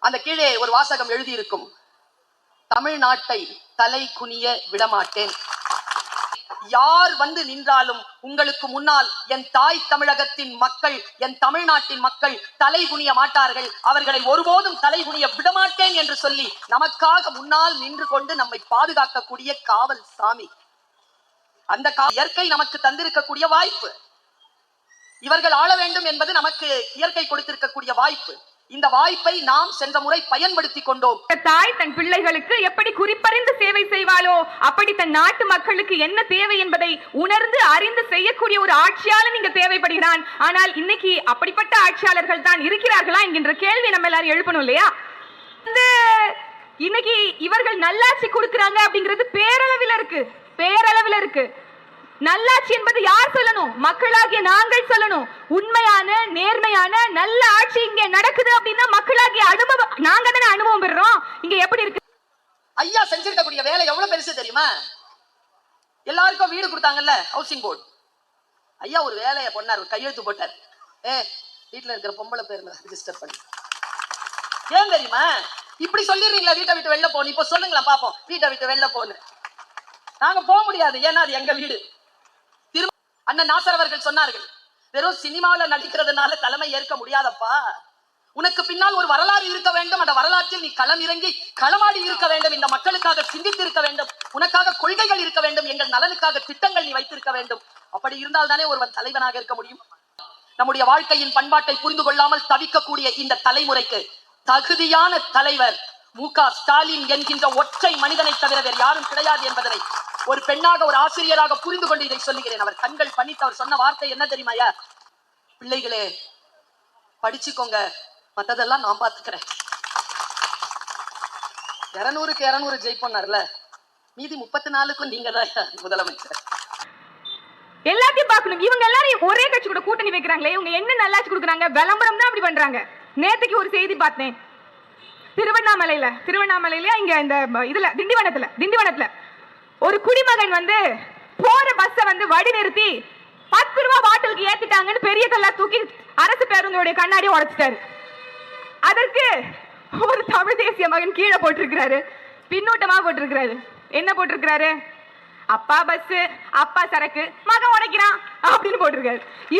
அந்த கீழே ஒரு வாசகம் எழுதியிருக்கும், தமிழ்நாட்டை தலை குனிய விடமாட்டேன். யார் வந்து நின்றாலும் உங்களுக்கு முன்னால் என் தாய் தமிழகத்தின் மக்கள், என் தமிழ்நாட்டின் மக்கள் தலை குனிய மாட்டார்கள். அவர்களை ஒருபோதும் தலை குனிய விடமாட்டேன் என்று சொல்லி நமக்காக முன்னால் நின்று கொண்டு நம்மை பாதுகாக்கக்கூடிய காவல் சாமி. அந்த இயற்கை நமக்கு தந்திருக்கக்கூடிய வாய்ப்பு. இவர்கள் ஆள வேண்டும் என்பது நமக்கு இயற்கை கொடுத்திருக்கக்கூடிய வாய்ப்பு. இந்த வாய்ப்பை நாம் சென்ற முறை பயன்படுத்திக் கொண்டோம். தாய் தன் பிள்ளைகளுக்கு எப்படி குறிப்பறிந்து சேவை செய்வாளோ அப்படி தன் நாட்டு மக்களுக்கு என்ன தேவை என்பதை உணர்ந்து அறிந்து செய்யக்கூடிய ஒரு ஆட்சியாளர் இங்க தேவைப்படுகிறான். ஆனால் இன்னைக்கு அப்படிப்பட்ட ஆட்சியாளர்கள் தான் இருக்கிறார்களா என்கின்ற கேள்வி நம்ம எல்லாரும் எழுப்பணும் இல்லையா? இன்னைக்கு இவர்கள் நல்லாட்சி கொடுக்கிறாங்க அப்படிங்கிறது பேரளவில் இருக்கு. நல்லாட்சி என்பது யார் சொல்லணும்? மக்களாகிய நாங்கள் சொல்லணும். உண்மையான நேர்மையான நல்ல ஆட்சி இங்கே நடக்குது அப்படின்னா மக்களாகிய அனுபவம், நாங்க தானே அனுபவம் பெறுறோம். இங்க எப்படி இருக்கு? ஐயா செஞ்சிருக்கக்கூடிய வேலை எவ்வளவு பெருசு தெரியுமா? எல்லாருக்கும் வீடு கொடுத்தாங்கல்ல, ஹவுசிங் போர்டு. ஐயா ஒரு வேலையை பண்ணார், கையெழுத்து போட்டார். வீட்டுல இருக்கிற பொம்பளை பேர்ல ரிஜிஸ்டர் பண்ணி. ஏன் தெரியுமா? இப்படி சொல்லிடுறீங்களா வீட்டை விட்டு வெளில போகணும்? இப்ப சொல்லுங்களா பாப்போம், வீட்டை விட்டு வெளில போன்னு. நாங்க போக முடியாது, ஏன்னா அது எங்க வீடு. அண்ணன் நாசர் அவர்கள் சொன்னார்கள், வெறும் சினிமாவில் நடிக்கிறதுனால தலைமை ஏற்க முடியாதப்பா, உனக்கு பின்னால் ஒரு வரலாறு இருக்க வேண்டும். அந்த வரலாற்றில் நீ களம் இறங்கி களமாடி இருக்க வேண்டும். இந்த மக்களுக்காக சிந்தித்து இருக்க வேண்டும். உனக்காக கொள்கைகள் இருக்க வேண்டும். எங்கள் நலனுக்காக திட்டங்கள் நீ வைத்திருக்க வேண்டும். அப்படி இருந்தால் தானே ஒருவன் தலைவனாக இருக்க முடியும். நம்முடைய வாழ்க்கையின் பண்பாட்டை புரிந்து கொள்ளாமல் தவிக்கக்கூடிய இந்த தலைமுறைக்கு தகுதியான தலைவர் மு.க. ஸ்டாலின் என்கின்ற ஒற்றை மனிதனை தவிர வேறு யாரும் கிடையாது என்பதனை ஒரு பெண்ணாக, ஒரு ஆசிரியராக புரிந்து கொண்டு இதை சொல்லுகிறேன். அவர் கண்கள் பணித்து அவர் சொன்ன வார்த்தை என்ன தெரியுமாயா? பிள்ளைகளே படிச்சுக்கோங்க, மத்ததெல்லாம் நான் பாத்துக்கிறேன். 200க்கு 200 ஜெயிப்போனார்ல, மீதி 34க்கும் நீங்க தான் முதலமைச்சர். எல்லாத்தையும் பார்க்கணும். இவங்க எல்லாரும் ஒரே கட்சி கூட கூட்டணி வைக்கிறாங்களே, இவங்க என்ன நல்லாச்சு கொடுக்குறாங்க? விளம்பரம் தான் அப்படி பண்றாங்க. நேத்துக்கு ஒரு செய்தி பார்த்தேன், திருவண்ணாமலையில இங்க இந்த இதுல திண்டிவனத்துல ஒரு குடிமகன் வந்து போற பஸ்ஸை வந்து வழி நிறுத்தி 10 ரூபாய் பாட்டிலுக்கு ஏத்திட்டாங்கன்னு பெரிய கல்லா தூக்கி அரசு பேருந்தோடைய கண்ணாடியை உடைச்சிட்டாரு. அதற்கு ஒரு தமிழ் தேசிய மகன் கீழே போட்டிருக்கிறாரு, பின்னூட்டமா போட்டிருக்கிறாரு. என்ன போட்டிருக்கிறாரு? அப்பா பஸ், அப்பா சரக்கு, மகன் உடைக்கிறான் அப்படின்னு போட்டிருக்காரு.